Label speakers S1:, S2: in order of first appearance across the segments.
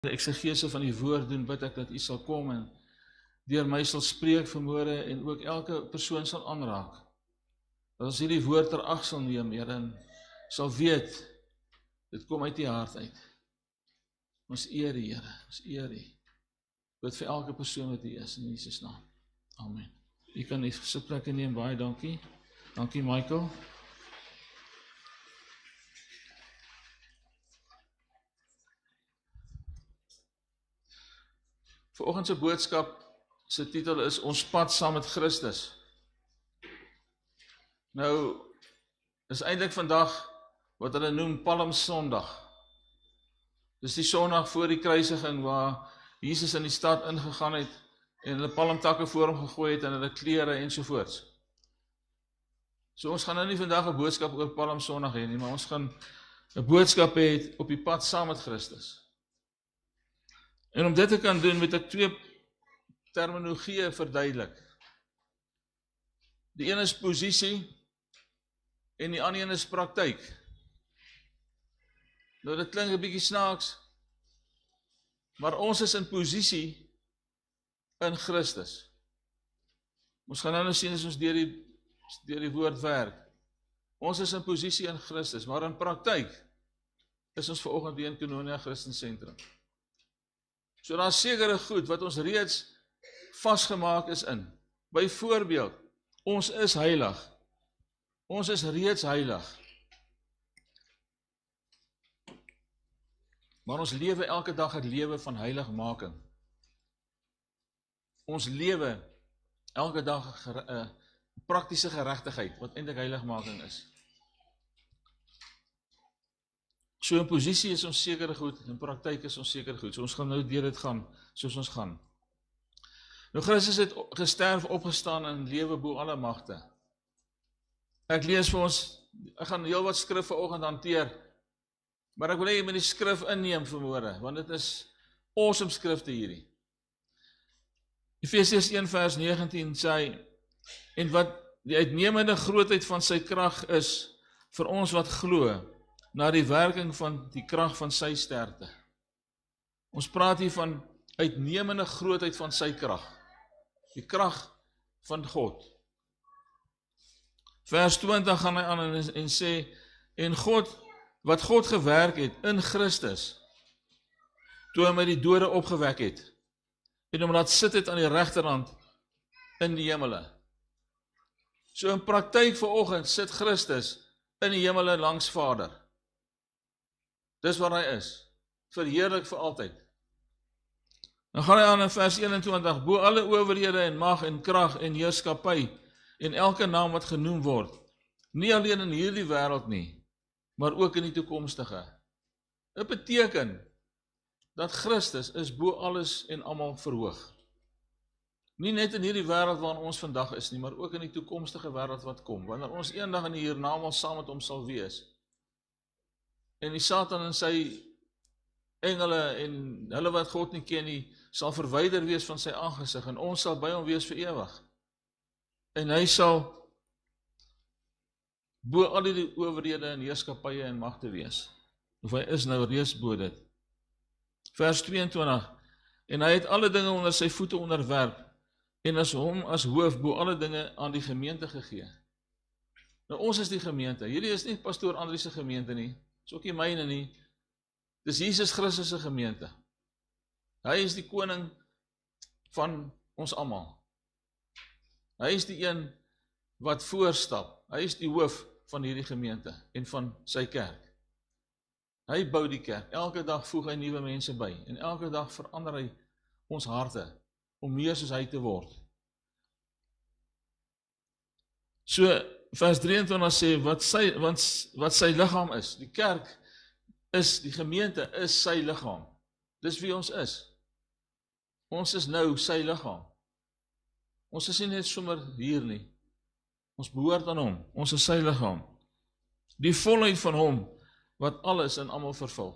S1: die eksegese van die woord doen, bid ek dat U sal kom en deur my sal spreek vanmôre en ook elke persoon sal aanraak. Dat ons hierdie woord ter ag sal neem, Here, en sal weet, dit kom uit U hart uit. Ons eer U, Here, ons eer U. Bid vir elke persoon wat hier is, in Jesus naam. Amen. U kan die sitplekke neem, baie dankie. Dankie, Michael. Vanoggend se boodskap se titel is Ons pad saam met Christus. Nou, is eintlik vandag wat hulle noem Palmsondag. Dis die Sondag voor die kruisiging waar Jesus in die stad ingegaan het en hulle palmtakke voor hom gegooi het en hulle klere ensovoorts. So ons gaan nou nie vandag 'n boodskap oor Palmsondag hê nie, maar ons gaan 'n boodskap hê op die pad saam met Christus. En om dit te kan doen, moet ek twee terminologieë verduidelik. Die een is posisie en die ander een is praktyk. Nou dit klink 'n bietjie snaaks, maar ons is in posisie in Christus. Ons gaan nou sien as ons deur die woord werk. Ons is in posisie in Christus, maar in praktyk is ons vanoggend hier in Koinonia Christen Sentrum. So daar is sekere goed wat ons reeds vasgemaak is in. Byvoorbeeld, ons is heilig. Ons is reeds heilig. Maar ons lewe elke dag 'n lewe van heiligmaking. Ons lewe elke dag 'n praktiese geregtigheid, wat eintlik heiligmaking is. So in posisie is ons sekere goed, in praktyk is ons sekere goed. So ons gaan nou deur dit gaan, soos ons gaan. Nou Christus het gesterf, opgestaan en lewe bo alle magte. Ek lees vir ons, ek gaan heel wat skrif vanoggend hanteer, maar ek wil hê jy moet die skrif inneem vanmôre, want dit is awesome skrifte hierdie. Efesiërs 1 vers 19 sê, en wat die uitnemende grootheid van sy krag is, vir ons wat glo, na die werking van die krag van sy sterkte. Ons praat hier van uitnemende grootheid van sy krag. Die krag van God. Vers 20 gaan hy aan en sê, en wat God gewerk het in Christus, toe hy met die dode opgewek het, en hom laat sit het aan die regterhand in die hemele. So in praktyk vanoggend sit Christus in die hemele langs Vader. Dis waar hy is, verheerlik vir altyd. Dan gaan hy aan in vers 21, bo alle owerhede en mag en krag en heerskappy en elke naam wat genoem word, nie alleen in hierdie wêreld nie, maar ook in die toekomstige. Dit beteken dat Christus is bo alles en almal verhoog. Nie net in hierdie wêreld waarin ons vandag is nie, maar ook in die toekomstige wêreld wat kom, wanneer ons eendag in die hiernamaals saam met hom sal wees. En die Satan en sy engele en hulle wat God nie ken nie, sal verwyder wees van sy aangesig en ons sal by hom wees vir ewig. En hy sal bo al die owerhede en heerskappye en magte wees. Of hy is nou reeds bo dit. Vers 22, en hy het alle dinge onder sy voete onderwerp en as hom as hoof bo alle dinge aan die gemeente gegee. Nou ons is die gemeente. Hierdie is nie pastoor Andri se gemeente nie. Dis ook nie myne nie. Dis Jesus Christus se gemeente. Hy is die koning van ons almal. Hy is die een wat voorstap. Hy is die hoof van hierdie gemeente en van sy kerk. Hy bou die kerk. Elke dag voeg hy nuwe mense by en elke dag verander hy ons harte om meer soos hy te word. So vers 23 sê wat sy liggaam is. Die kerk is, die gemeente is sy liggaam. Dis wie ons is. Ons is nou sy liggaam. Ons is nie net sommer hier nie. Ons behoort aan hom. Ons is sy liggaam. Die volheid van hom wat alles en almal vervul.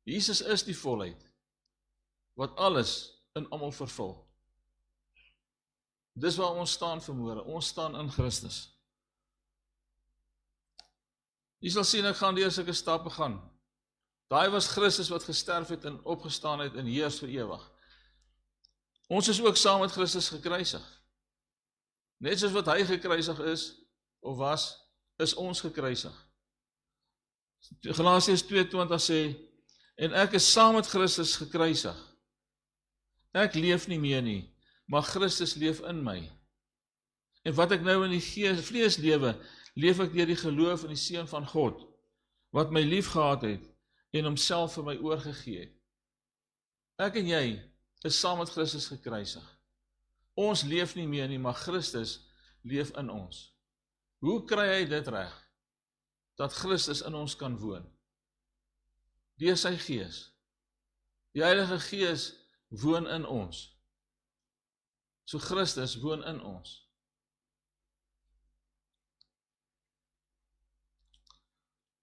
S1: Jesus is die volheid wat alles en almal vervul. Dis waar ons staan vanmôre. Ons staan in Christus. Jy sal sien ek gaan deur sulke stappe gaan. Daai was Christus wat gesterf het en opgestaan het en heers vir ewig. Ons is ook saam met Christus gekruisig. Net soos wat hy gekruisig is, of was, is ons gekruisig. Galasiërs 2:20 sê, en ek is saam met Christus gekruisig. Ek leef nie meer nie, maar Christus leef in my. En wat ek nou in die vlees lewe, leef ek deur die geloof in die Seun van God, wat my lief gehad het, en homself vir my oorgegee het. Ek en jy is saam met Christus gekruisig. Ons leef nie meer nie, maar Christus leef in ons. Hoe kry hy dit reg? Dat Christus in ons kan woon? Deur sy Gees. Die Heilige Gees woon in ons. So Christus woon in ons.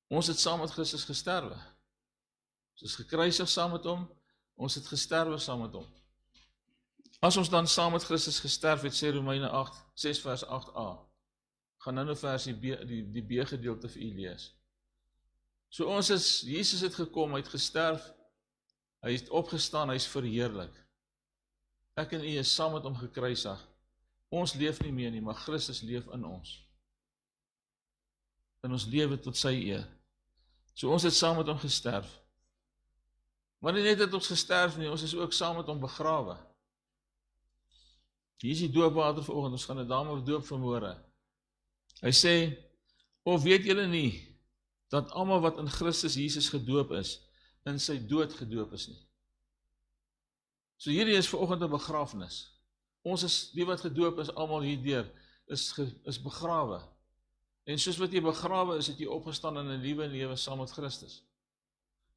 S1: Ons het saam met Christus gesterwe. Ons is gekruisig saam met hom, ons het gesterwe saam met hom. As ons dan saam met Christus gesterf het, sê Romeine 6 vers 8a, gaan nou vers die B-gedeelte vir u lees. So Jesus het gekom, hy het gesterf, hy het opgestaan, hy is verheerlik. Ek en u is saam met hom gekruisig. Ons leef nie meer nie, maar Christus leef in ons. En ons lewe tot sy eer. So ons het saam met hom gesterf. Maar nie net het ons gesterf nie, ons is ook saam met hom begrawe. Hier is die doopwater vanoggend, ons gaan dit daarmee doop vanmôre. Hy sê, of weet julle nie, dat almal wat in Christus Jesus gedoop is, in sy dood gedoop is nie. So hierdie is vanoggend 'n begrafnis. Ons is, die wat gedoop is, almal hierdeur, is begrawe. En soos wat jy begrawe is, het jy opgestaan in 'n nuwe lewe saam met Christus.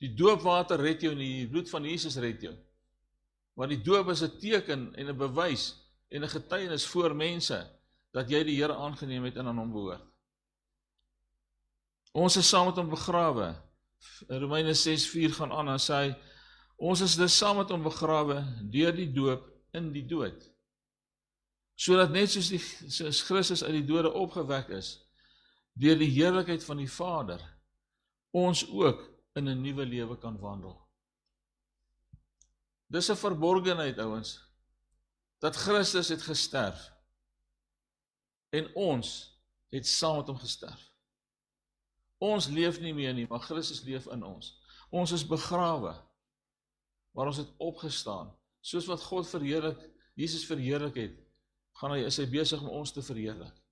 S1: Die doopwater red jou nie, die bloed van Jesus red jou. Maar die doop is 'n teken en 'n bewys en 'n getuienis voor mense dat jy die Here aangeneem het en aan hom behoort. Ons is saam met hom begrawe. Romeine 6:4 gaan aan en sê, ons is dus saam met hom begrawe deur die doop in die dood. Sodat net soos Christus uit die dode opgewek is, deur die heerlikheid van die Vader, ons ook in 'n nuwe lewe kan wandel. Dis 'n verborgenheid, ouens, dat Christus het gesterf, en ons het saam met hom gesterf. Ons leef nie meer nie, maar Christus leef in ons. Ons is begrawe, maar ons het opgestaan. Soos wat God Jesus verheerlik het, is hy besig om ons te verheerlik.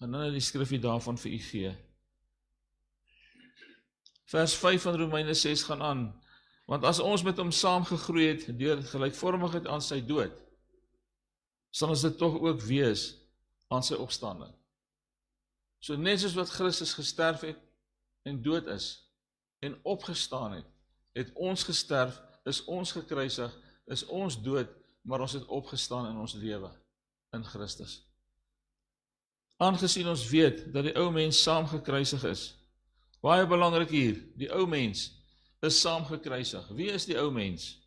S1: En dan die skrifgie daarvan vir u gee. Vers 5 van Romeine 6 gaan aan, want as ons met hom saamgegroei het, deur gelykvormigheid aan sy dood, sal ons dit tog ook wees aan sy opstanding. So net soos wat Christus gesterf het, en dood is, en opgestaan het, het ons gesterf, is ons gekruisig, is ons dood, maar ons het opgestaan in ons lewe, in Christus. Aangesien ons weet, dat die ou mens saam gekruisig is, baie belangrik hier, die ou mens is saam gekruisig. Wie is die ou mens?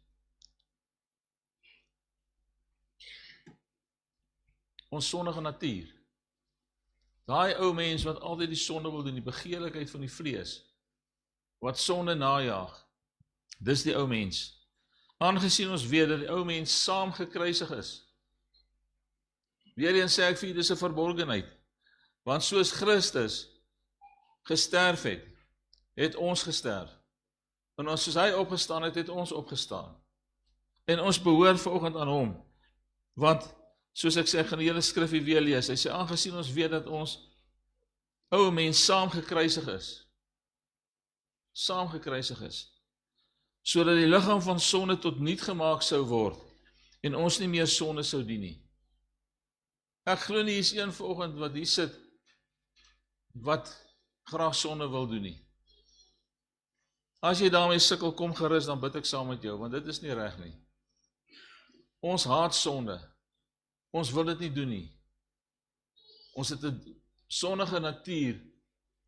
S1: Ons sondige natuur. Daai ou mens wat altyd die sonde wil doen, die begeerlikheid van die vlees, wat sonde najaag, dis die ou mens. Aangesien ons weet dat die ou mens saam gekruisig is. Weereens sê ek vir u, dis 'n verborgenheid. Want soos Christus gesterf het, het ons gesterf. En soos hy opgestaan het, het ons opgestaan. En ons behoort vanoggend aan hom. Want, soos ek sê, ek gaan die hele skrifgie weer lees. Hy sê, aangesien ons weet dat ons ou mens saam gekruisig is. Saam gekruisig is. Sodat die liggaam van sonde tot niet gemaak sou word. En ons nie meer sonde sou dien nie. Ek glo nie, is een vanoggend wat hier sit, wat graag sonde wil doen nie. As jy daarmee sukkel, kom gerus, dan bid ek saam met jou, want dit is nie reg nie. Ons haat sonde. Ons wil dit nie doen nie. Ons het 'n sondige natuur,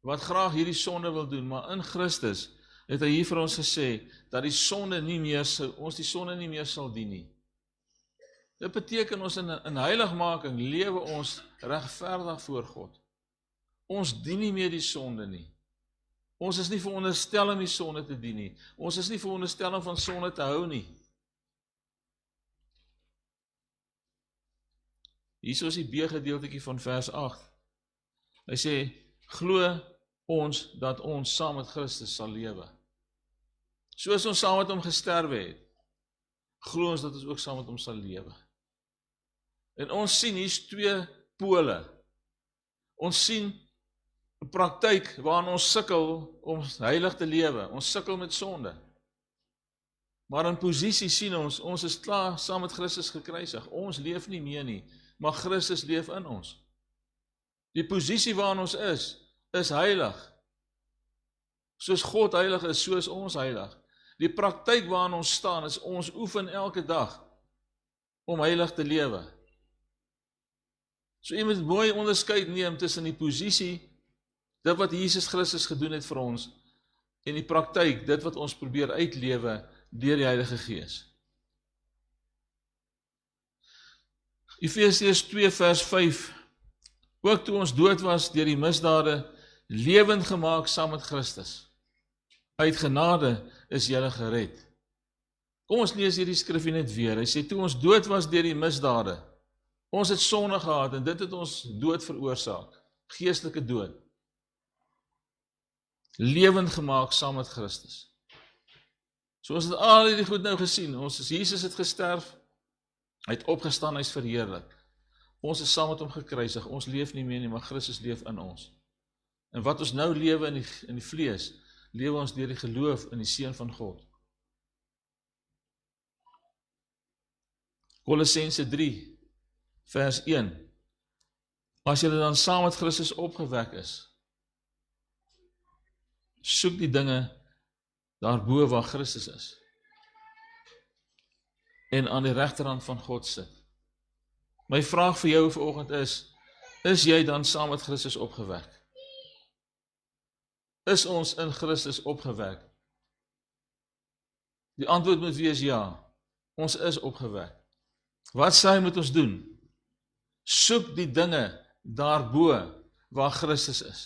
S1: wat graag hierdie sonde wil doen, maar in Christus het hy hier vir ons gesê, dat ons die sonde nie meer sal dien nie. Dit beteken ons in heiligmaking lewe ons regverdig voor God. Ons dien nie meer die sonde nie. Ons is nie veronderstel om die sonde te dien nie. Ons is nie veronderstel om van sonde te hou nie. Hier is die B-gedeeltjie van vers 8. Hy sê, glo ons dat ons saam met Christus sal lewe. Soos ons saam met hom gesterwe het, glo ons dat ons ook saam met hom sal lewe. En ons sien hier's twee pole. Ons sien 'n praktyk waarin ons sukkel om heilig te lewe. Ons sukkel met sonde. Maar in posisie sien ons is klaar saam met Christus gekruisig. Ons leef nie meer nie, maar Christus leef in ons. Die posisie waarin ons is heilig. Soos God heilig is, so is ons heilig. Die praktyk waarin ons staan is ons oefen elke dag om heilig te lewe. So jy moet mooi onderskeid neem tussen die posisie, dit wat Jesus Christus gedoen het vir ons, en die praktyk, dit wat ons probeer uitlewe deur die Heilige Gees. Efesiërs 2 vers 5, ook toe ons dood was deur die misdade, lewend gemaak saam met Christus. Uit genade is julle gered. Kom ons lees hierdie skrifgie net weer. Hy sê, toe ons dood was deur die misdade, ons het sonde gehad en dit het ons dood veroorsaak, geestelike dood. Lewend gemaak saam met Christus. So ons het al hierdie goed nou gesien, Jesus het gesterf, hy het opgestaan, hy is verheerlik. Ons is saam met hom gekruisig, ons leef nie meer nie, maar Christus leef in ons. En wat ons nou lewe in die vlees, lewe ons deur die geloof in die Seun van God. Kolossense 3, vers 1. As julle dan saam met Christus opgewek is, soek die dinge daarbo waar Christus is. En aan die regterhand van God sit. My vraag vir jou vanoggend is jy dan saam met Christus opgewek? Is ons in Christus opgewek? Die antwoord moet wees ja. Ons is opgewek. Wat sê hy moet ons doen? Soek die dinge daarbo waar Christus is.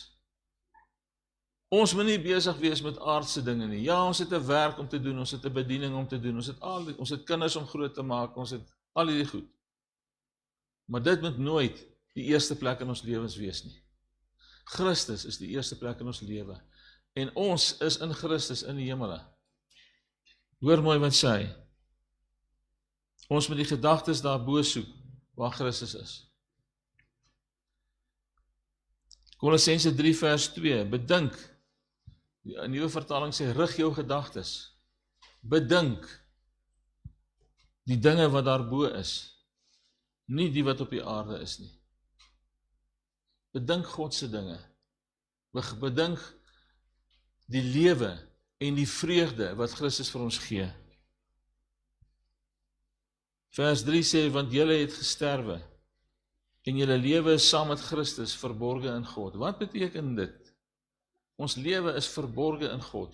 S1: Ons moet nie besig wees met aardse dinge nie. Ja, ons het 'n werk om te doen, ons het 'n bediening om te doen, ons het kinders om groot te maak, ons het al hierdie goed. Maar dit moet nooit die eerste plek in ons lewens wees nie. Christus is die eerste plek in ons lewe. En ons is in Christus in die hemele. Hoor mooi wat sê hy. Ons moet die gedagtes daarbo soek waar Christus is. Kolossense 3 vers 2, bedink. Die nuwe vertaling sê, rig jou gedagtes. Bedink die dinge wat daarbo is, nie die wat op die aarde is nie. Bedink Godse dinge. Bedink die lewe en die vreugde wat Christus vir ons gee. Vers 3 sê, want julle het gesterwe, en julle lewe is saam met Christus verborge in God. Wat beteken dit? Ons lewe is verborge in God.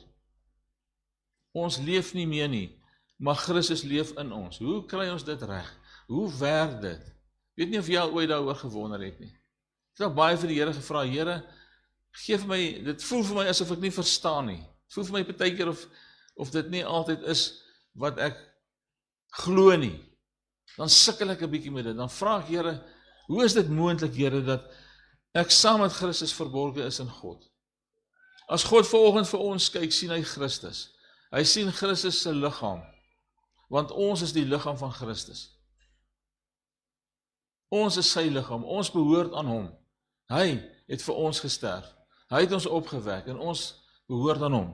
S1: Ons leef nie meer nie, maar Christus leef in ons. Hoe kry ons dit reg? Hoe werk dit? Ek weet nie of jy al ooit daaroor gewonder het nie. Ek het al baie vir die Here gevra, Here, gee vir my, dit voel vir my asof ek nie verstaan nie. Het voel vir my partykeer of dit nie altyd is wat ek glo nie. Dan sukkel ek 'n bietjie met dit. Dan vra ek, Here, hoe is dit moontlik, Here, dat ek saam met Christus verborge is in God? As God vanoggend vir ons kyk, sien hy Christus. Hy sien Christus se liggaam, want ons is die liggaam van Christus. Ons is sy liggaam, ons behoort aan hom. Hy het vir ons gesterf. Hy het ons opgewek en ons behoort aan hom.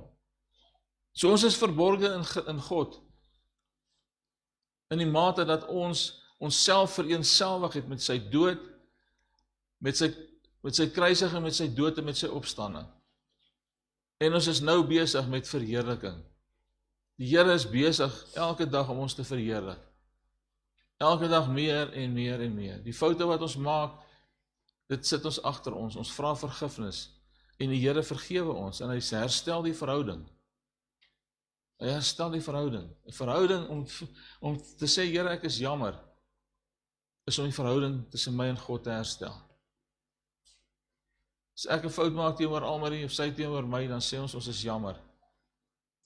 S1: So ons is verborge in God, in die mate dat ons onsself vereenselwig het met sy dood, met sy kruisiging, met sy dood en met sy opstanding. En ons is nou besig met verheerliking. Die Here is besig elke dag om ons te verheerlik. Elke dag meer en meer en meer. Die foute wat ons maak, dit sit ons agter ons. Ons vra vergifnis en die Here vergewe ons en hy herstel die verhouding. Hy herstel die verhouding. 'n Verhouding om te sê, Here, ek is jammer, is om die verhouding tussen my en God te herstel. As ek 'n fout maak teenoor Almarie of sy teenoor my, dan sê ons is jammer.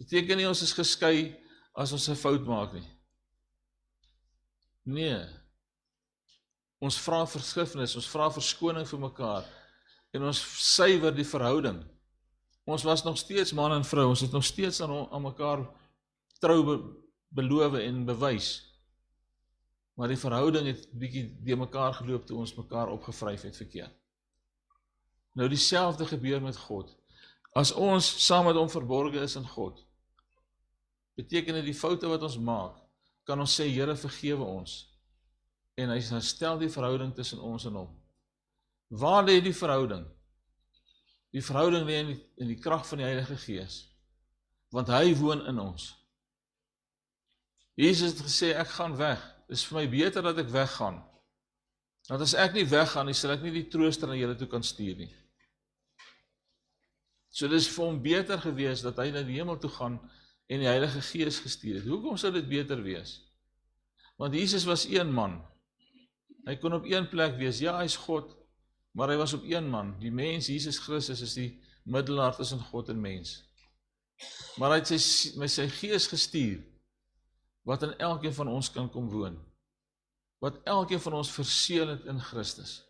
S1: Beteken nie ons is geskei as ons 'n fout maak nie. Nee. Ons vra vergifnis, ons vra verskoning vir mekaar en ons suiwer die verhouding. Ons was nog steeds man en vrou, ons het nog steeds aan mekaar trou beloof en bewys. Maar die verhouding het bietjie die mekaar geloop toe ons mekaar opgevryf het verkeerd. Nou dieselfde gebeur met God. As ons saam met hom verborge is in God, beteken dit die foute wat ons maak, kan ons sê, Here vergewe ons. En hy herstel die verhouding tussen ons en hom. Waar lê die verhouding? Die verhouding lê in die krag van die Heilige Gees. Want hy woon in ons. Jesus het gesê, ek gaan weg. Dit is vir my beter dat ek weggaan. Want as ek nie weggaan nie, sal ek nie die trooster na julle toe kan stuur nie. So dit is vir hom beter gewees dat hy na die hemel toe gaan en die Heilige Gees gestuur het. Hoekom sou dit beter wees? Want Jesus was een man. Hy kon op een plek wees. Ja, hy is God, maar hy was op een man. Die mens, Jesus Christus, is die middelaar tussen God en mens. Maar hy het met sy Gees gestuur, wat in elkeen van ons kan kom woon. Wat elkeen van ons verseël het in Christus.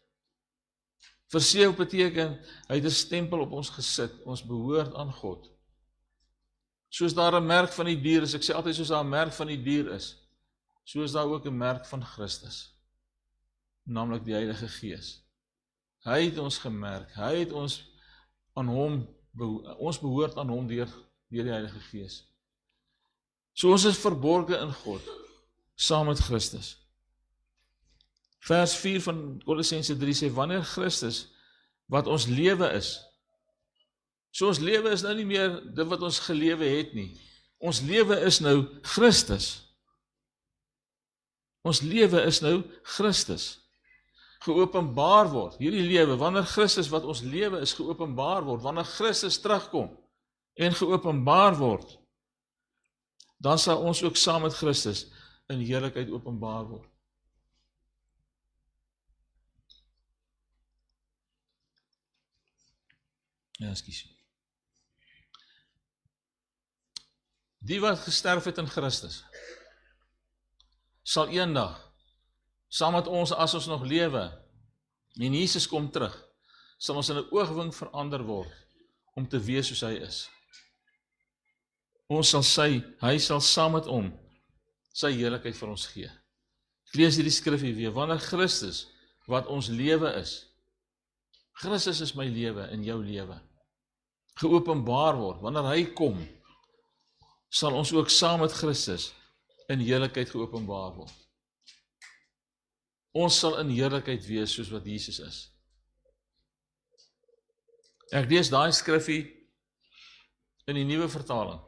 S1: Verseël beteken, hy het 'n stempel op ons gesit, ons behoort aan God. Soos daar 'n merk van die dier is, ek sê altyd soos daar 'n merk van die dier is, so is daar ook 'n merk van Christus, naamlik die Heilige Gees. Hy het ons gemerk, hy het ons aan hom, ons behoort aan hom deur die Heilige Gees. So ons is verborge in God, saam met Christus. Vers 4 van Kolossense 3 sê, wanneer Christus, wat ons lewe is, so ons lewe is nou nie meer dit wat ons gelewe het nie. Ons lewe is nou Christus. Ons lewe is nou Christus. Geopenbaar word, hierdie lewe, wanneer Christus wat ons lewe is geopenbaar word, wanneer Christus terugkom en geopenbaar word, dan sal ons ook saam met Christus in heerlikheid openbaar word. Ja, ekskuus. Die wat gesterf het in Christus, sal eendag, saam met ons as ons nog lewe, en Jesus kom terug, sal ons in 'n oogwink verander word, om te wees soos hy is. Ons sal hy sal saam met hom, sy heerlikheid vir ons gee. Ek lees hierdie skrif hier weer, wanneer Christus, wat ons lewe is, Christus is my lewe en jou lewe, geopenbaar word, wanneer hy kom, sal ons ook saam met Christus in heerlikheid geopenbaar word. Ons sal in heerlikheid wees soos wat Jesus is. Ek lees daai skrifgie in die nuwe vertaling.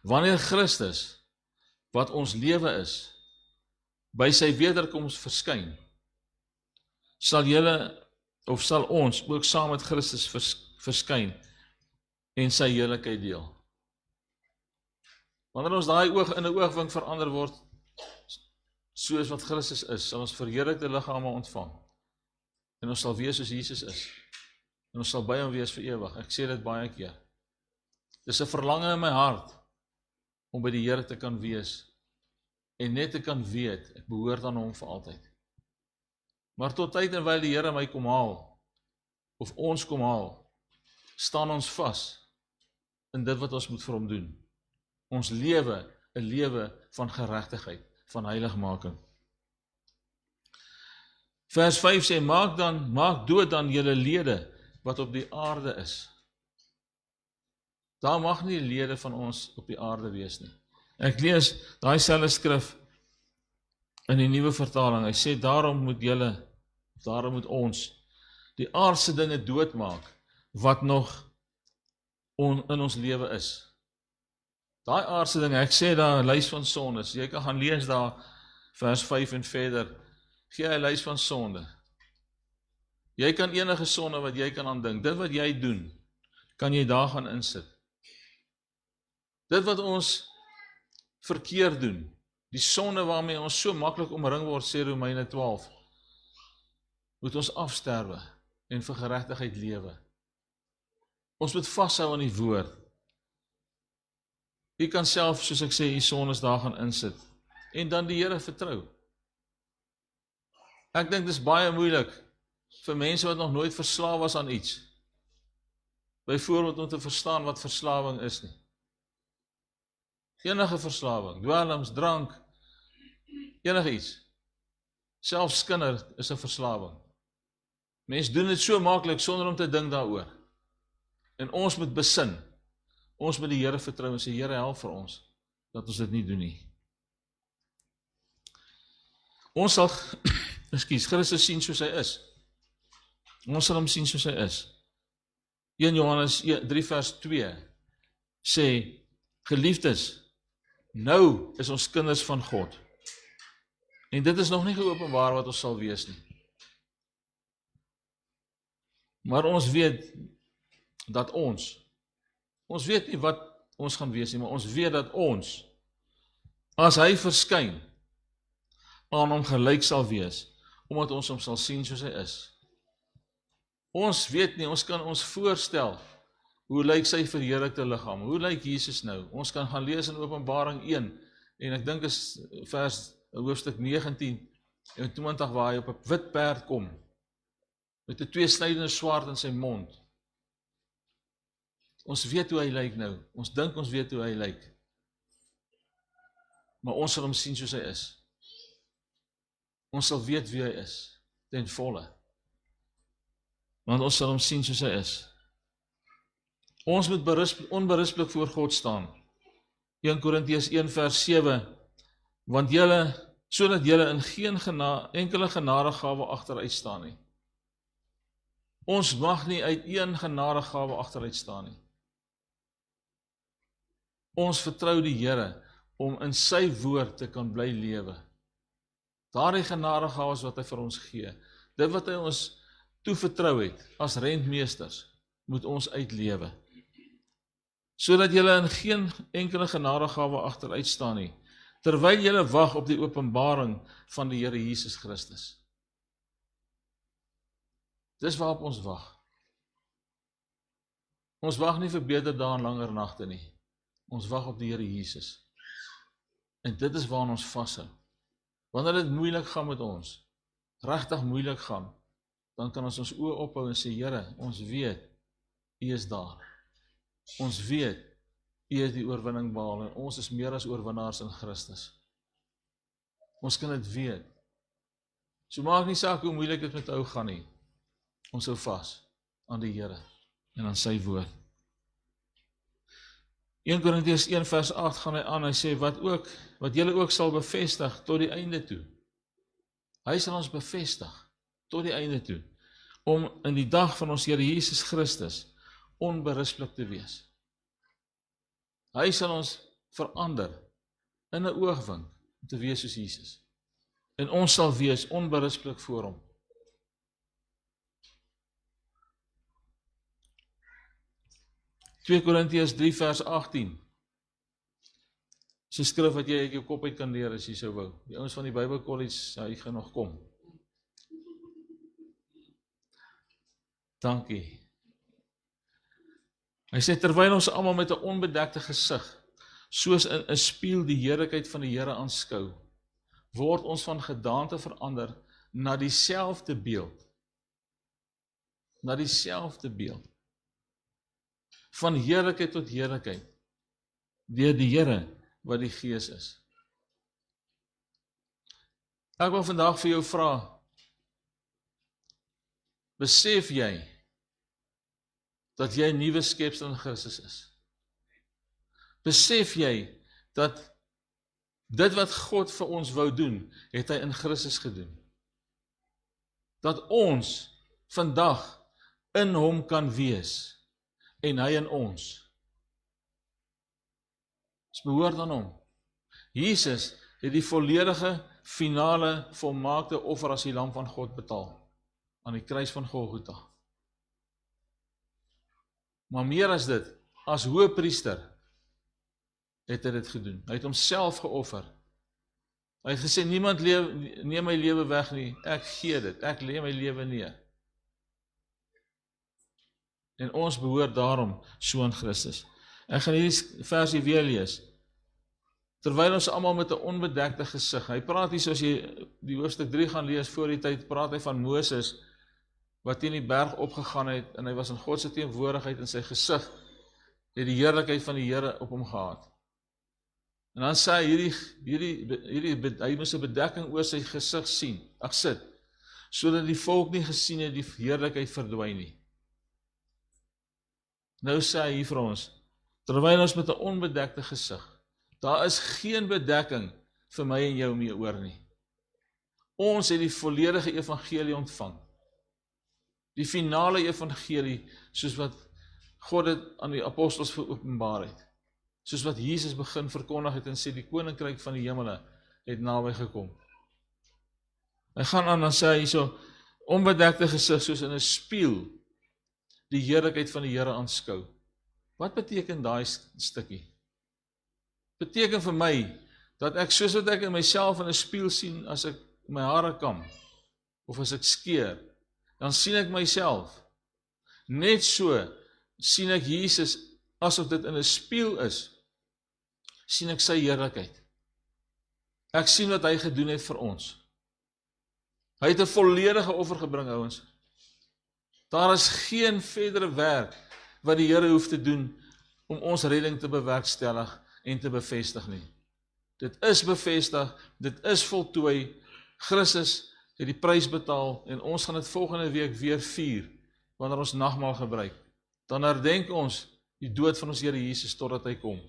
S1: Wanneer Christus, wat ons lewe is, by sy wederkoms verskyn, sal ons ook saam met Christus verskyn en sy heerlikheid deel. Wanneer ons daai in 'n oogwink verander word, soos wat Christus is, sal ons verheerlikte liggame ontvang. En ons sal wees soos Jesus is. En ons sal by hom wees vir ewig. Ek sê dit baie keer. Dis 'n verlange in my hart om by die Here te kan wees en net te kan weet, ek behoort aan hom vir altyd. Maar tot tyd en wyl die Here my kom haal, of ons kom haal, staan ons vas in dit wat ons moet vir hom doen. Ons lewe 'n lewe van geregtigheid, van heiligmaking. Vers 5 sê, maak dood dan julle lede wat op die aarde is. Daar mag nie lede van ons op die aarde wees nie. Ek lees daai selfde skrif in die nuwe vertaling. Hy sê, daarom moet ons die aardse dinge doodmaak wat nog in ons lewe is. Daai aardse dinge, ek sê daar 'n lys van sondes. Jy kan gaan lees daar vers 5 en verder. Gee 'n lys van sonde. Jy kan enige sonde wat jy kan aandink, dit wat jy doen, kan jy daar gaan insit. Dit wat ons verkeerd doen, die sonde waarmee ons so maklik omring word, sê Romeine 12, moet ons afsterwe. en vir geregtigheid lewe. Ons moet vashou aan die woord. Jy kan self, soos ek sê, die sonnesdae gaan insit, en dan die Here vertrou. Ek dink dis baie moeilik, vir mense wat nog nooit verslaaf was aan iets, byvoorbeeld om te verstaan wat verslawing is nie. Enige verslawing, dwelms, drank, enige iets. Selfs skinder is 'n verslawing. Mense doen dit so maklik sonder om te dink daaroor. En ons moet besin. Ons moet die Here vertrou en sê, Here, help vir ons, dat ons dit nie doen nie. Ons sal, Christus sien soos hy is. Ons sal hom sien soos hy is. 1 Johannes 3 vers 2 sê, geliefdes, nou is ons kinders van God. En dit is nog nie geopenbaar wat ons sal wees nie. Maar ons weet dat ons weet nie wat ons gaan wees nie, maar ons weet dat ons, as hy verskyn, aan hom gelyk sal wees, omdat ons hom sal sien soos hy is. Ons weet nie, ons kan ons voorstel, hoe lyk sy verheerlikte liggaam, hoe lyk Jesus nou? Ons kan gaan lees in Openbaring 1, en ek dink is hoofstuk 19 en 20, waar hy op 'n wit perd kom, met 'n tweesnydende swaard in sy mond. Ons weet hoe hy lyk nou, ons dink ons weet hoe hy lyk, maar ons sal hom sien soos hy is. Ons sal weet wie hy is, ten volle, want ons sal hom sien soos hy is. Ons moet onberispelik voor God staan. 1 Korintiërs 1 vers 7, want sodat julle in geen enkele genadegawe agteruit staan nie. Ons mag nie uit een genadegawe agteruit staan nie. Ons vertrou die Here om in sy woord te kan bly lewe. Daardie genadegawes wat hy vir ons gee, dit wat hy ons toevertrou het as rentmeesters, moet ons uitlewe. Sodat julle in geen enkele genadegawe agteruit staan nie, terwyl julle wag op die openbaring van die Here Jesus Christus. Dis waarop ons wag. Ons wag nie vir beter dae en langer nagte nie. Ons wag op die Here Jesus. En dit is waaraan ons vashou. Wanneer dit moeilik gaan met ons, regtig moeilik gaan, dan kan ons oë ophou en sê, Here, ons weet, U is daar. Ons weet, U het die oorwinning behaal en ons is meer as oorwinnaars in Christus. Ons kan dit weet. So maak nie saak hoe moeilik dit met ou gaan nie. Ons hou vas aan die Here en aan sy woord. 1 Korintiërs 1 vers 8 gaan hy aan, hy sê, wat julle ook sal bevestig tot die einde toe. Hy sal ons bevestig tot die einde toe, om in die dag van ons Here Jesus Christus onberispelik te wees. Hy sal ons verander in 'n oogwink om te wees soos Jesus. En ons sal wees onberispelik voor hom. Korintiërs 3 vers 18. Dis 'n skrif wat jy uit jou kop uit kan leer as jy sou wou. Die ouens van die Bybelkollege, hy gaan nog kom. Dankie. Hy sê, terwyl ons almal met 'n onbedekte gesig, soos in 'n spieël die heerlikheid van die Here aanskou, word ons van gedaante verander na dieselfde beeld. Na dieselfde beeld. Van heerlikheid tot heerlikheid, deur die Here wat die Gees is. Ek wil vandag vir jou vra, besef jy dat jy 'n nuwe skepsel in Christus is? Besef jy dat dit wat God vir ons wou doen, het hy in Christus gedoen? Dat ons vandag in hom kan wees, en hy in ons. Ons behoort aan hom. Jesus het die volledige, finale, volmaakte offer as die lam van God betaal, aan die kruis van Golgotha. Maar meer as dit, as hoëpriester, het hy dit gedoen. Hy het homself geoffer. Hy het gesê, niemand neem my lewe weg nie, ek gee dit, ek lê my lewe neer. En ons behoort daarom so aan Christus. Ek gaan hierdie versie weer lees. Terwyl ons almal met 'n onbedekte gesig, hy praat hier soos jy die hoofstuk 3 gaan lees voor die tyd, praat hy van Moses, wat teen die berg opgegaan het, en hy was in God se teenwoordigheid, en sy gesig het die heerlikheid van die Here op hom gehad. En dan sê hy, hy moes 'n bedekking oor sy gesig sit, sodat die volk nie gesien het die heerlikheid verdwyn nie. Nou sê hy hier vir ons, terwyl ons met 'n onbedekte gesig, daar is geen bedekking vir my en jou mee oor nie. Ons het die volledige evangelie ontvang. Die finale evangelie, soos wat God het aan die apostels geopenbaar het. Soos wat Jesus begin verkondig het en sê, die koninkryk van die hemele het naby gekom. Hy gaan aan en sê hy so, onbedekte gesig soos in 'n spieël, die heerlikheid van die Here aanskou. Wat beteken daai stukkie? Beteken vir my, dat ek soos wat ek in myself in 'n spieël sien, as ek my hare kam, of as ek skeer, dan sien ek myself. Net so sien ek Jesus, asof dit in 'n spieël is, sien ek sy heerlikheid. Ek sien wat hy gedoen het vir ons. Hy het 'n volledige offer gebring, ouens. Daar is geen verdere werk wat die Here hoef te doen om ons redding te bewerkstellig en te bevestig nie. Dit is bevestig, dit is voltooi, Christus het die prys betaal, en ons gaan dit volgende week weer vier, wanneer ons nagmaal gebruik. Dan herdenk ons die dood van ons Here Jesus, totdat hy kom.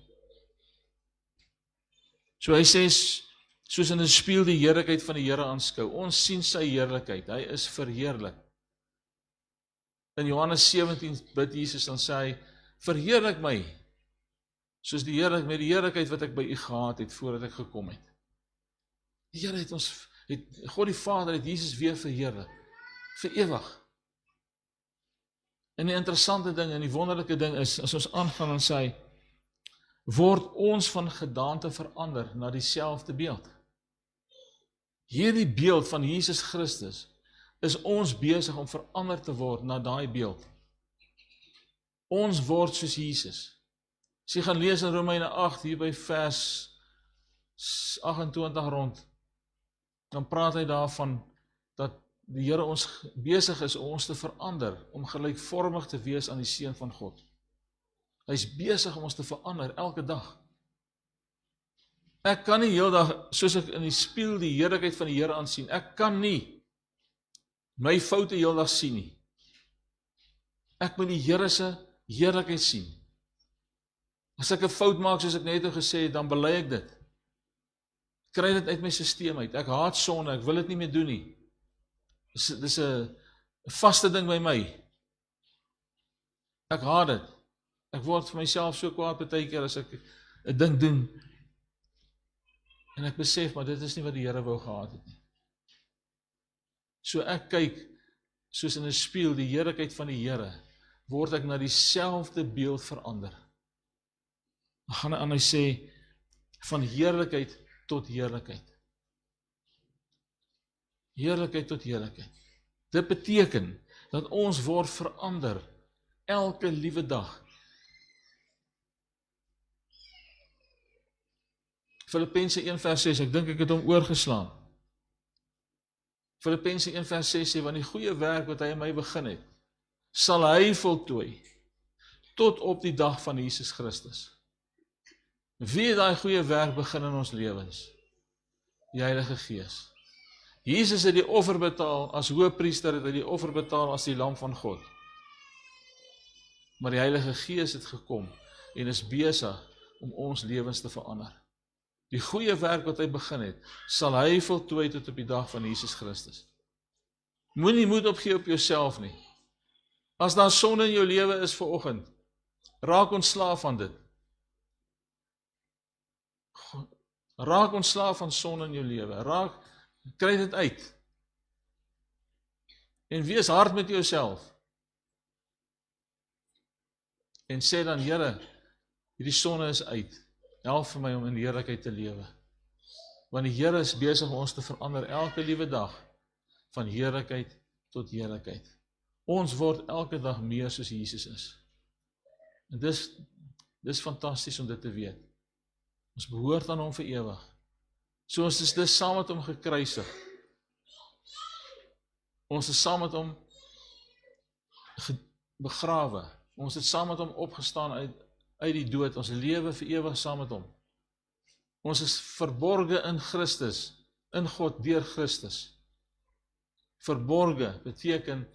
S1: So hy sê, soos in 'n spieël die heerlikheid van die Here aanskou, ons sien sy heerlikheid, hy is verheerlik. In Johannes 17 bid Jesus, dan sê hy, verheerlik my, soos met die heerlikheid wat ek by u gehad het, voordat ek gekom het. Die Here het ons, God die Vader het Jesus weer verheerlik, vir ewig. En die interessante ding, en die wonderlike ding is, as ons aangaan en sê, word ons van gedaante verander, na dieselfde beeld. Hierdie beeld van Jesus Christus, is ons besig om verander te word na daai beeld. Ons word soos Jesus. As jy gaan lees in Romeine 8, hier by vers 28 rond, dan praat hy daarvan, dat die Here ons besig is om ons te verander, om gelykvormig te wees aan die Seun van God. Hy is besig om ons te verander, elke dag. Ek kan nie heel dag, soos ek in die spieël die heerlikheid van die Here aansien, ek kan nie my foute heel dag sien nie. Ek moet die Here se heerlikheid sien. As ek 'n fout maak, soos ek net gesê het, dan bely ek dit. Kry dit uit my stelsel uit. Ek haat sonde, ek wil dit nie meer doen nie. Dis 'n vaste ding by my. Ek haat dit. Ek word vir myself so kwaad baie keer as ek 'n ding doen. En ek besef, maar dit is nie wat die Here wou gehad het nie. So ek kyk, soos in 'n spieël, die heerlikheid van die Here, word ek na dieselfde beeld verander. Dan gaan hy aan, hy sê, van heerlikheid tot heerlikheid. Heerlikheid tot heerlikheid. Dit beteken, dat ons word verander, elke liewe dag. Filippense 1 vers 6, ek dink ek het hom oorgeslaan. Filippense 1 vers 6 sê, want die goeie werk wat hy in my begin het, sal hy voltooi, tot op die dag van Jesus Christus. Wie het daai goeie werk begin in ons lewens? Die Heilige Gees. Jesus het die offer betaal, as hoëpriester het hy die offer betaal as die lam van God. Maar die Heilige Gees het gekom, en is besig om ons lewens te verander. Die goeie werk wat hy begin het, sal hy voltooi tot op die dag van Jesus Christus. Moenie moed opgee op jouself nie. As daar sonde in jou lewe is vanoggend, raak ontslaaf van dit. Raak ontslaaf van sonde in jou lewe. Kry dit uit. En wees hard met jouself. En sê dan, Here, hierdie sonde is uit. Help vir my om in die heerlikheid te lewe. Want die Here is besig om ons te verander elke liewe dag, van heerlikheid tot heerlikheid. Ons word elke dag meer soos Jesus is. En dis fantasties om dit te weet. Ons behoort aan hom vir ewig. So ons is dus saam met hom gekruisig. Ons is saam met hom begrawe. Ons het saam met hom opgestaan uit die dood. Ons lewe vir ewig saam met hom. Ons is verborge in Christus, in God deur Christus. Verborge beteken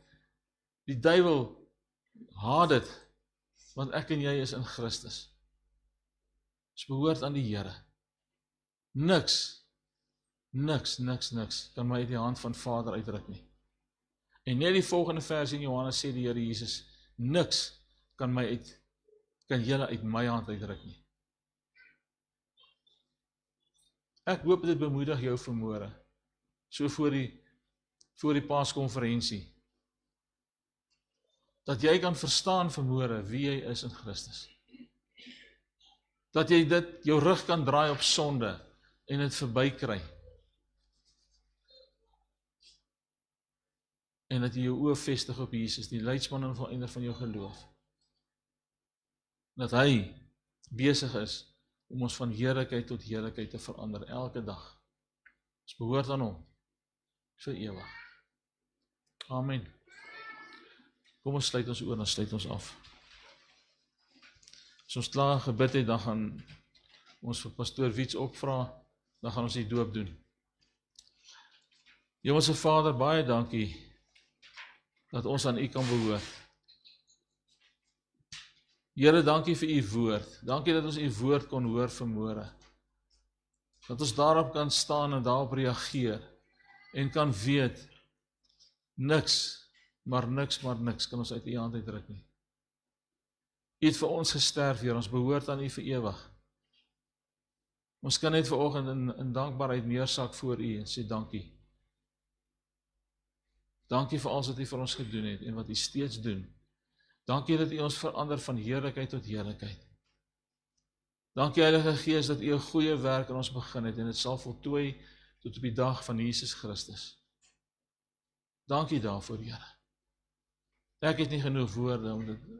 S1: die duiwel haat dit, want ek en jy is in Christus. Ons behoort aan die Here. Niks kan my uit die hand van Vader uitruk nie. En net die volgende vers in Johannes sê die Here Jesus, niks kan julle uit my hand uitruk nie. Ek hoop dit bemoedig jou vanmôre, so voor die Paaskonferensie, dat jy kan verstaan vanmôre wie jy is in Christus. Dat jy jou rug kan draai op sonde en dit verbykry. En dat jy jou oë vestig op Jesus, die leidsman en volëinder van jou geloof. Dat hy besig is om ons van heerlikheid tot heerlikheid te verander, elke dag. Ons behoort aan hom, vir ewig. Amen. Kom ons sluit ons oor, dan sluit ons af. As ons klaar gebid het, dan gaan ons vir pastoor Wiets opvra, dan gaan ons die doop doen. Hemelse Vader, baie dankie dat ons aan U kan behoort. Here, dankie vir U woord. Dankie dat ons U woord kon hoor vanmôre. Dat ons daarop kan staan en daarop reageer en kan weet, niks kan ons uit U hand uitdruk nie. U het vir ons gesterf, Heer, ons behoort aan U vir ewig. Ons kan net vanoggend in dankbaarheid neersak voor U en sê dankie. Dankie vir alles wat U vir ons gedoen het en wat U steeds doen. Dankie dat U ons verander van heerlikheid tot heerlikheid. Dankie Heilige Gees dat U 'n goeie werk in ons begin het en dit sal voltooi tot op die dag van Jesus Christus. Dankie daarvoor, Here. Ek het nie genoeg woorde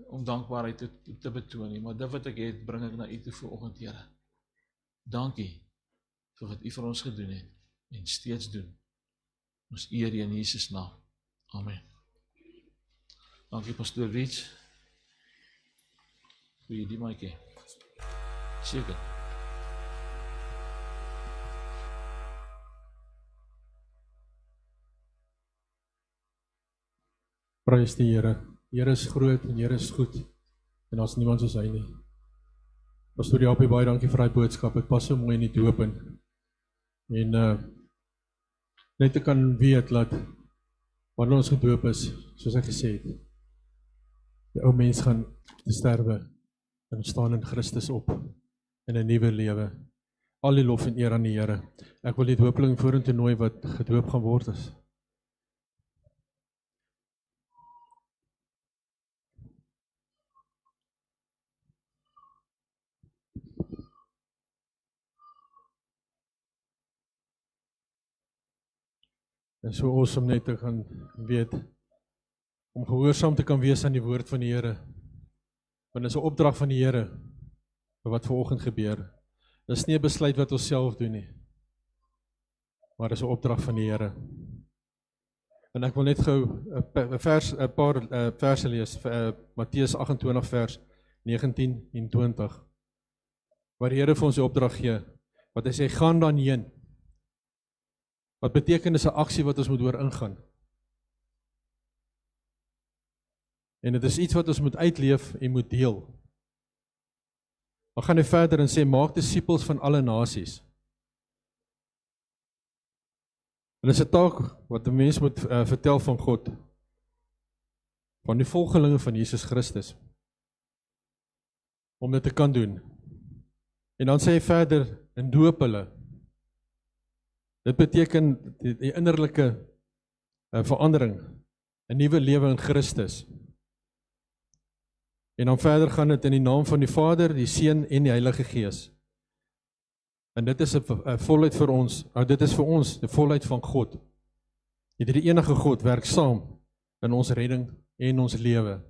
S1: om dankbaarheid te betoon nie, maar dit wat ek het, bring ek na U toe vanoggend, Here. Dankie vir wat U vir ons gedoen het en steeds doen. Ons eer U in Jesus naam. Amen. Dankie pastoor Wiets. Goeie die maatjie. Seker.
S2: Prys die Here. Here is groot en Here is goed. En daar's niemand soos hy nie. Pastoor Japie, baie dankie vir daai boodskap. Dit pas so mooi in die doop in. En net te kan weet dat wanneer ons gedoop is, soos ek gesê het, die ou mens gaan te sterwe en ons staan in Christus op in 'n nuwe lewe. Al die lof en eer aan die Here. Ek wil die doopeling vorentoe nooi wat gedoop gaan word is. En so awesome net te gaan weet, om gehoorsaam te kan wees aan die woord van die Here. Want dit is 'n opdrag van die Here, wat vanoggend gebeur. Dit is nie 'n besluit wat ons self doen nie, maar dit is 'n opdrag van die Here. En ek wil net gou 'n paar verse lees, Matteus 28 vers 19 en 20, waar die Here vir ons die opdrag gee, wat hy sê, gaan dan heen. Wat beteken is 'n aksie wat ons moet oor ingaan. En dit is iets wat ons moet uitleef en moet deel. Dan gaan hy verder en sê, maak disippels van alle nasies. En dit is 'n taak wat 'n mens moet vertel van God, van die volgelinge van Jesus Christus, om dit te kan doen. En dan sê hy verder, en doop hulle. Dit beteken die innerlike verandering, 'n nuwe lewe in Christus. En dan verder gaan dit in die naam van die Vader, die Seun en die Heilige Gees. En dit is 'n volheid vir ons, dit is vir ons die volheid van God. Die enige God werk saam in ons redding en ons lewe.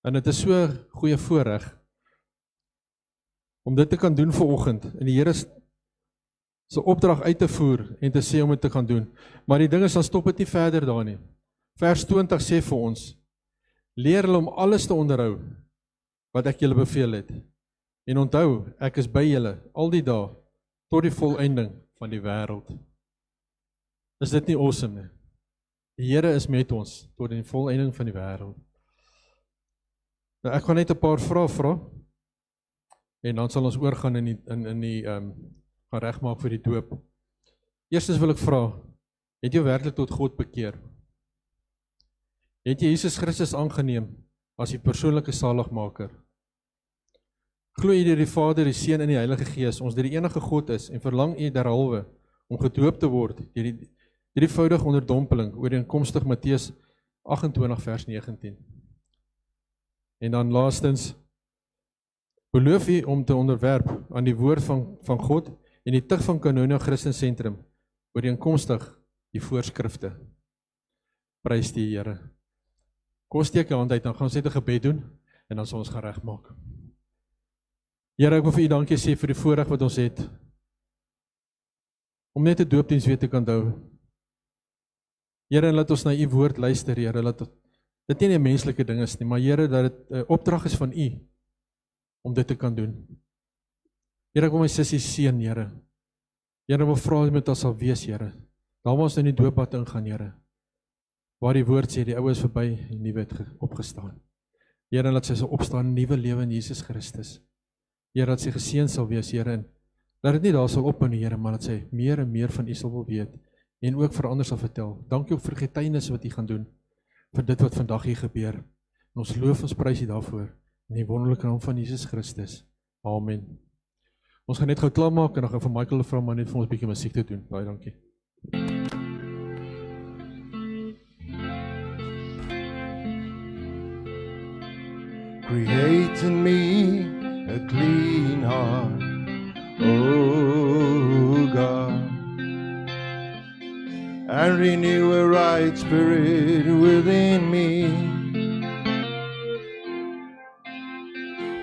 S2: En dit is so 'n goeie voorreg om dit te kan doen vanoggend en die Here se opdrag uit te voer en te sê om dit te gaan doen. Maar die ding is, dan stop dit nie verder daar nie. Vers 20 sê vir ons, leer hulle om alles te onderhou wat ek julle beveel het. En onthou, ek is by julle al die dae tot die volëinding van die wêreld. Is dit nie awesome nie? Die Here is met ons tot die volëinding van die wêreld. Nou ek gaan net 'n paar vrae vra en dan sal ons oorgaan in die gaan regmaak vir die doop. Eerstens wil ek vra, het jy werklik tot God bekeer? Het jy Jesus Christus aangeneem as die persoonlike saligmaker? Glo jy deur die Vader, die Seun en die Heilige Gees, ons die enige God is en verlang jy derhalwe om gedoop te word deur die drievoudige onderdompeling ooreenkomstig Matteus 28 vers 19. En dan laastens, beloof jy om te onderwerp aan die woord van God en die tug van Koinonia Christen Sentrum ooreenkomstig die voorskrifte. Prys die Here. Kom ons steek jou hand uit, dan gaan ons net 'n gebed doen en dan sal ons gaan regmaak. Here, ek wil vir U dankie sê vir die voorreg wat ons het om net 'n doopdiens weer te kan hou. Here, en laat ons na U woord luister, Here, laat dit nie 'n menslike ding is nie, maar Here, dat dit 'n opdrag is van U om dit te kan doen. Here, ek wil my sussie seën, Here. Here, wil vra dat dit sal wees, Here. Daar waar ons in die doopbad ingaan, Here. Waar die woord sê, die ou is verby, die nuwe het opgestaan. Here, laat sy sal opstaan, 'n nuwe lewe in Jesus Christus. Here, dat sy geseën sal wees, Here, en laat dit nie daar sal ophou nie, Here, maar dat sy meer en meer van U sal wil weet, en ook vir ander sal vertel. Dankie ook vir getuienis wat U gaan doen, vir dit wat vandag hier gebeur. En ons loof, ons prys U daarvoor, in die wonderlike naam van Jesus Christus. Amen. Ons gaan net gou klaarmaak, en dan gaan vir Michael vra, maar net vir ons 'n bietjie musiek te doen. Baie dankie.
S3: Create in me a clean heart, oh God, and renew a right spirit within me.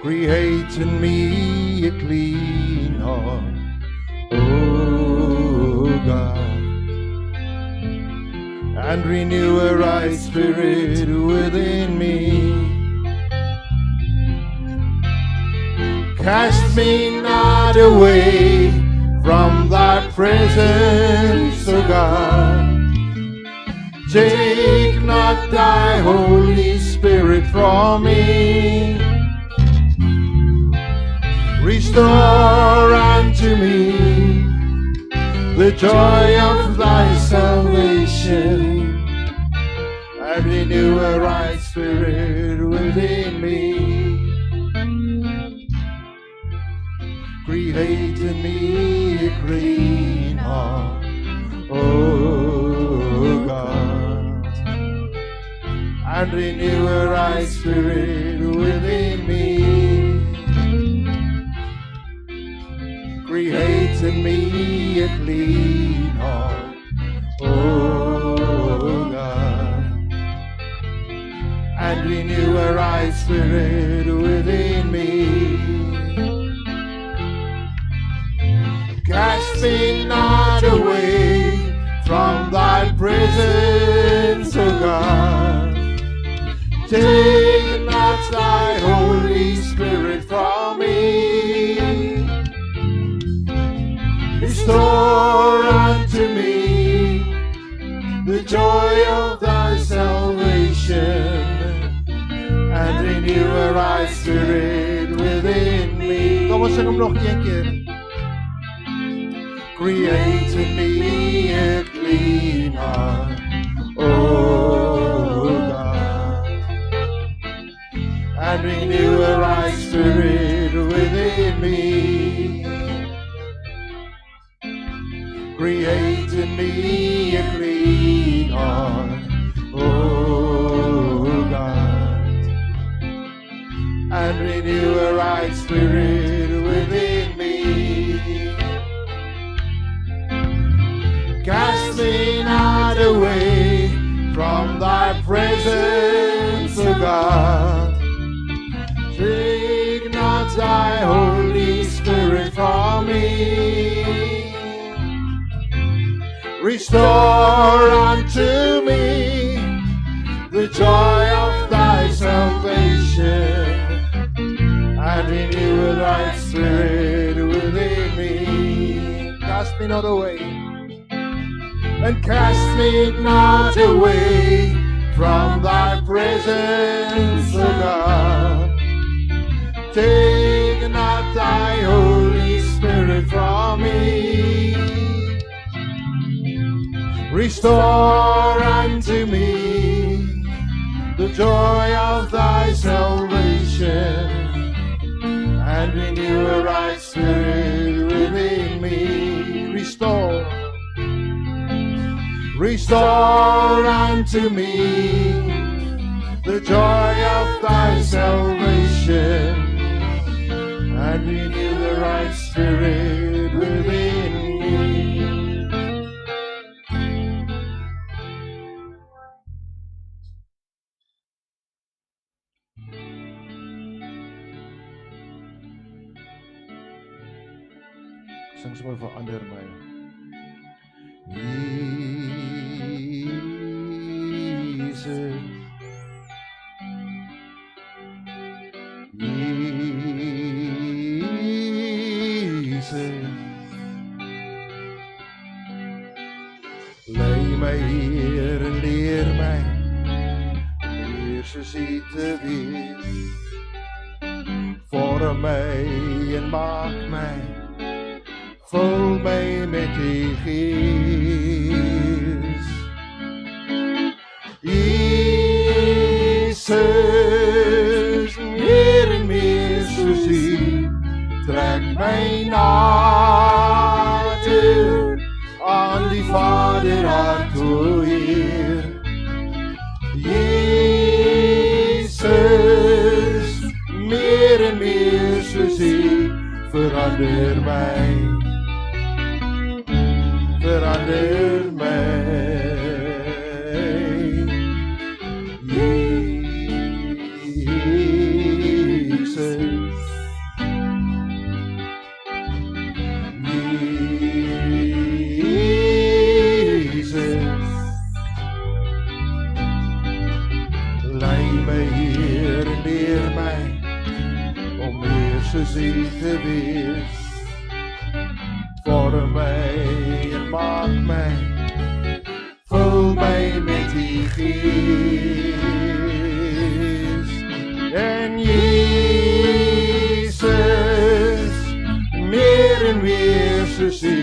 S3: Create in me a clean heart, oh God, and renew a right spirit within me. Cast me not away from thy presence, O God. Take not thy Holy Spirit from me. Restore unto me the joy of thy salvation, and renew a right spirit within me. Create in me a clean heart, oh God, and renew a right spirit within me. Create in me a clean heart, oh God, and renew a right spirit within me. Cast me not away from thy presence, O God. Take not thy Holy Spirit from me. Restore unto me the joy of thy salvation, and renew a right spirit within me. Kom ons sing hom nog een keer. Create in me a clean heart, oh God, and renew a right spirit within me. Create in me a clean heart, oh God, and renew a right spirit within me. Cast me not away from thy presence, Restore unto me the joy of thy salvation, and renew a right spirit within me. Cast me not away, and cast me not away from thy presence, O God. Take not thy Holy Spirit from me. Restore unto me the joy of thy salvation, and renew a right spirit within me. Restore unto me the joy of thy salvation, and renew the right spirit within me. Sing sommer verander my. Jesus, lei my Heer en leer my meer soos U te wees. Vorm my en maak my, vul my met U Gees. Jesus, meer en meer soos U, trek my nader aan die Vader hart, o Heer. Jesus, meer en meer soos U, verander my, verander my. Soos U te wees, vorm my en maak my, vul my met U Gees. En Jesus, meer en meer soos U,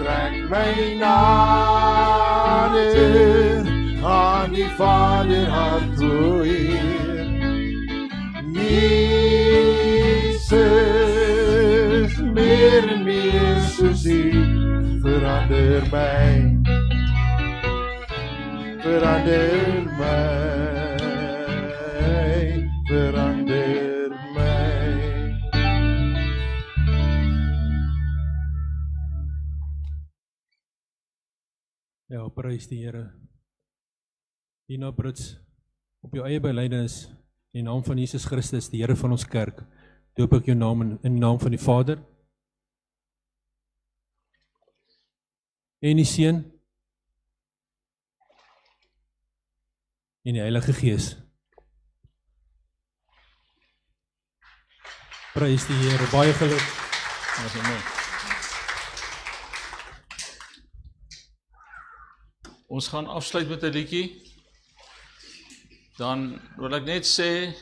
S3: trek my nader aan die Vader hart, o Heer. Jesus, meer en meer soos U, verander my, verander my, verander my.
S2: Ja, prys die Here. Hierna Brits, op jou eie belydenis, in die naam van Jesus Christus, die Here van ons kerk, doop ek jou naam in die naam van die Vader en die Seun en die Heilige Gees. Prys die Here, baie geluk.
S1: Dis mooi. Ons gaan afsluit met 'n liedjie. Dan wil ek net sê,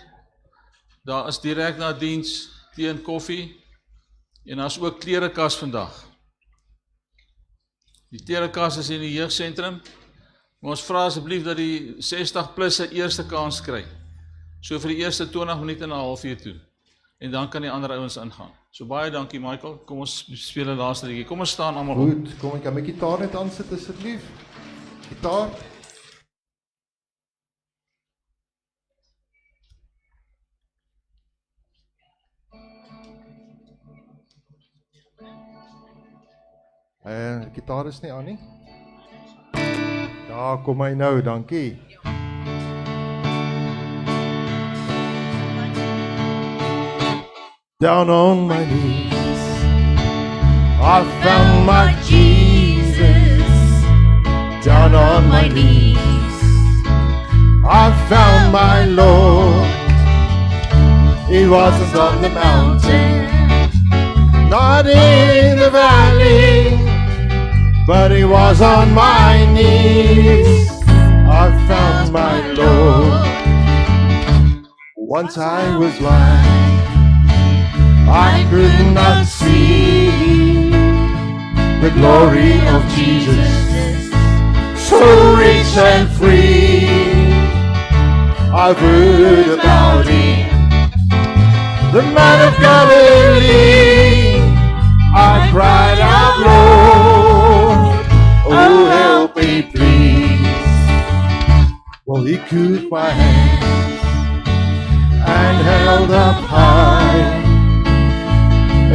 S1: daar is direk na diens tee en koffie, en daar is ook klerekas vandag. Die klerekas is in die jeugsentrum, maar ons vra asseblief dat die 60 plus se eerste kans kry, so vir die eerste 20 minute en 'n halfuur toe, en dan kan die ander ouens ingaan. So baie dankie Michael, kom ons speel 'n laaste liedjie, kom ons staan almal op.
S3: Goed, kom ek kan my gitaar net aansit asseblief. Gitaar. Gitaar is nie aan nie. Ja, kom hy nou, dankie. Down on my knees, I found my Jesus down on my knees. I found my Lord. He wasn't on the mountain, not in the valley, but he was on my knees. I found my Lord. Once I was blind, I could not see the glory of Jesus, so rich and free. I've heard about him, the man of Galilee. I cried out, Lord, oh help me please. Well, he took my hand and held up high,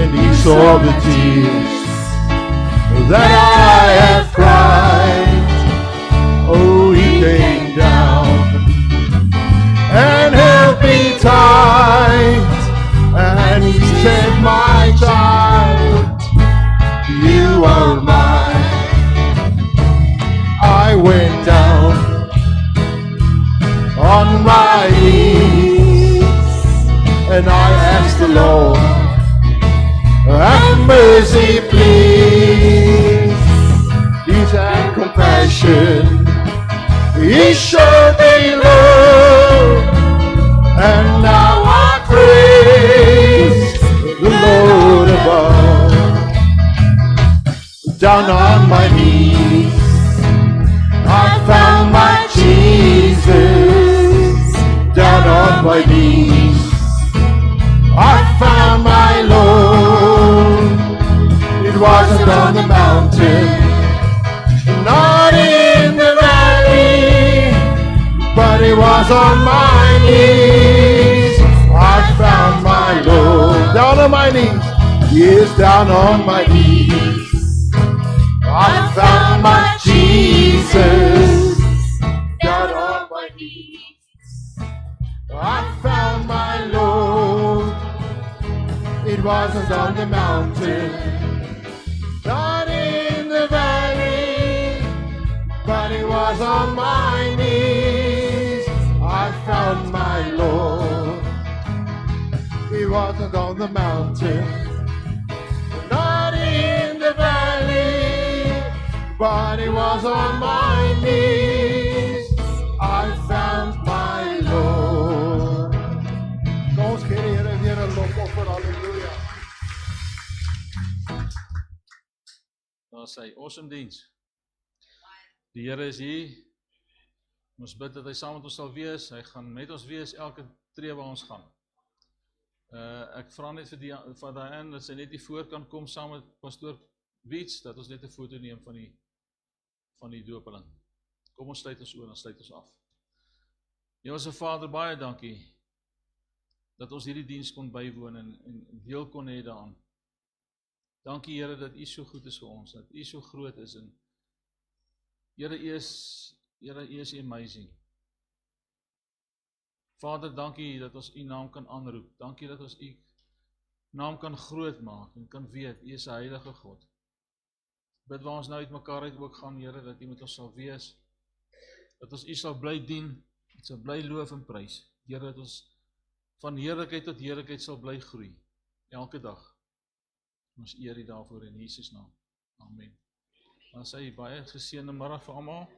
S3: and he saw the tears that I have cried. Oh, he came down and held me tight, and he said, my child, you are mine. I went down on my knees, and I asked the Lord, have mercy please. He's had compassion, he showed me love, and now I praise the Lord above. Down on my knees, I found my Jesus. Down on my knees, I found my Lord. It wasn't on the mountain, not in the valley, but it was on my knees. I found my Lord. Down on my knees, yes, down on my knees, I found my Jesus. Down on my knees, I found my Lord. It wasn't on the mountain, not in the valley, but it was on my knees. I found my Lord. It wasn't on the mountain, not in the valley, but it was on my knees. I found my Lord. Kom ons gee die Here weer 'n lofoffer. Halleluja.
S1: Daar sê awesome diens. Die Here is hier. Ons bid dat hy saam met ons sal wees. Hy gaan met ons wees elke tree waar ons gaan. Ek vra net vir Diane dat sy net hier voor kan kom saam met pastoor Wiets, dat ons net 'n foto neem van die doopeling. Kom ons sluit ons oor, dan sluit ons af. Hemelse Vader, baie dankie dat ons hierdie diens kon bywoon en deel kon hê daaraan. Dankie Here dat U so goed is vir ons, dat U so groot is en Here, U is amazing. Vader, dankie dat ons U naam kan aanroep. Dankie dat ons U naam kan groot maak en kan weet, U is 'n heilige God. Bid waar ons nou uit mekaar uit ook gaan, Here, dat U met ons sal wees, dat ons U sal bly dien, sal bly loof en prys. Here, dat ons van heerlikheid tot heerlikheid sal bly groei, elke dag. Ons eer U daarvoor in Jesus naam. Amen. Dan sê baie geseënde middag vir almal.